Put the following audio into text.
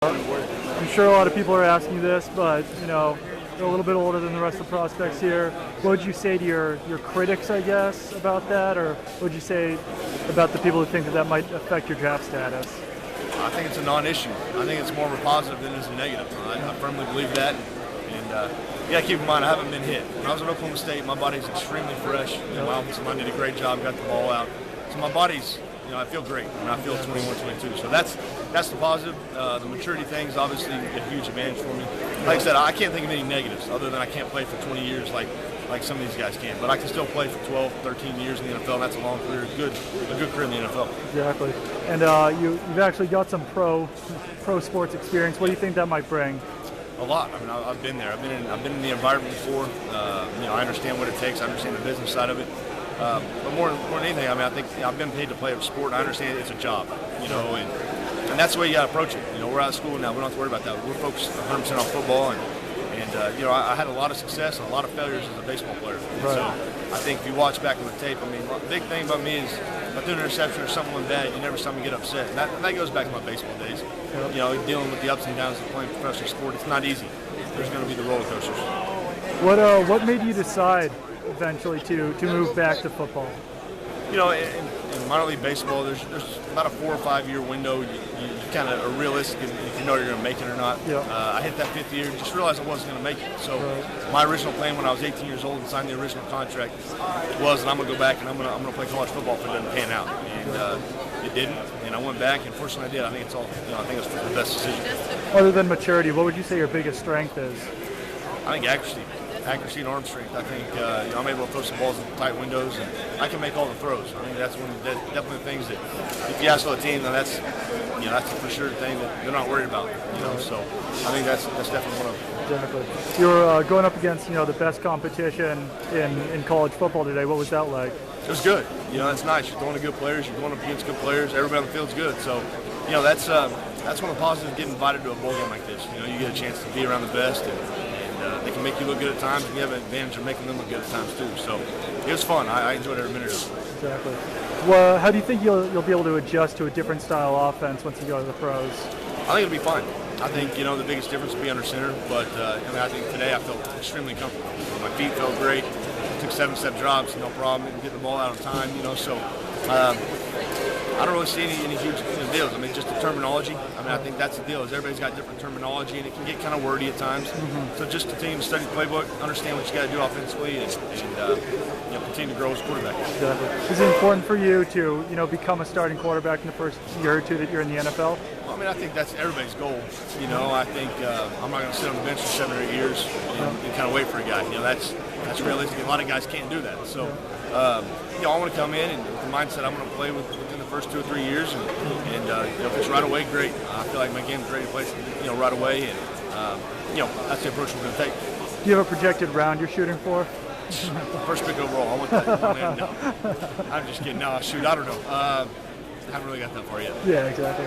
I'm sure a lot of people are asking you this, but you're a little bit older than the rest of the prospects here. What would you say to your critics, I guess, about that, or what would you say about the people who think that might affect your draft status? I think it's a non-issue. I think it's more of a positive than it is a negative. I firmly believe that. And you got to keep in mind, I haven't been hit. When I was at Oklahoma State, my body's extremely fresh. My offensive line did a great job, got the ball out. So my body's, I feel great, and I feel 21, 22. So that's the positive. The maturity thing is obviously a huge advantage for me. Like I said, I can't think of any negatives other than I can't play for 20 years like some of these guys can. But I can still play for 12, 13 years in the NFL, and that's a long career, a good career in the NFL. Exactly. And you've actually got some pro sports experience. What do you think that might bring? A lot. I mean, I've been there. I've been in the environment before. I understand what it takes. I understand the business side of it. But more than anything, I think I've been paid to play a sport, and I understand it's a job. And that's the way you got to approach it. We're out of school now. We don't have to worry about that. We're focused 100% on football, and I had a lot of success and a lot of failures as a baseball player. Right. So I think if you watch back on the tape, the big thing about me is if I threw an interception or something went bad, you never saw me get upset. And that goes back to my baseball days. Yep. Dealing with the ups and downs of playing professional sport, it's not easy. There's going to be the roller coasters. What made you decide eventually to move back to football? In minor league baseball, there's about a 4 or 5 year window. You kind of are realistic if you know you're going to make it or not. Yep. I hit that 5th year, just realized I wasn't going to make it. So my original plan when I was 18 years old and signed the original contract was that I'm going to go back and I'm going to play college football if it doesn't pan out. And it didn't, and I went back, and fortunately I did. I think it's all. I think it's the best decision. Other than maturity, what would you say your biggest strength is? I think accuracy and arm strength. I think I'm able to throw some balls in tight windows, and I can make all the throws. I think that's definitely the things that if you ask all the team, then that's for sure the thing that they're not worried about. So I think that's definitely one of them. Exactly. You're going up against the best competition in college football today. What was that like? It was good. That's nice. You're throwing to good players. You're going up against good players. Everybody on the field's good. So that's one of the positives of getting invited to a bowl game like this. You get a chance to be around the best, and they can make you look good at times, and you have an advantage of making them look good at times too. So it was fun. I enjoyed every minute of it. Exactly. Well, how do you think you'll be able to adjust to a different style offense once you go to the pros? I think it'll be fine. I think the biggest difference will be under center, but I think today I felt extremely comfortable. My feet felt great. Took 7-step drops, no problem, and get the ball out on time. So I don't really see any huge deals. Just the terminology. I think that's the deal. Is everybody's got different terminology, and it can get kind of wordy at times. Mm-hmm. So just continue to study the playbook, understand what you got to do offensively, and continue to grow as a quarterback. Exactly. Is it important for you to become a starting quarterback in the first year or two that you're in the NFL? I think that's everybody's goal. I think I'm not going to sit on the bench for 7 or 8 years and kind of wait for a guy. That's realistic. A lot of guys can't do that. So, I want to come in and with the mindset I'm going to play within the first 2 or 3 years, and if it's right away, great. I feel like my game's ready to play, right away, and that's the approach we're going to take. Do you have a projected round you're shooting for? First pick overall. I want that. Oh, man, no. I'm just kidding. No, shoot, I don't know. I haven't really got that far yet. Yeah, exactly.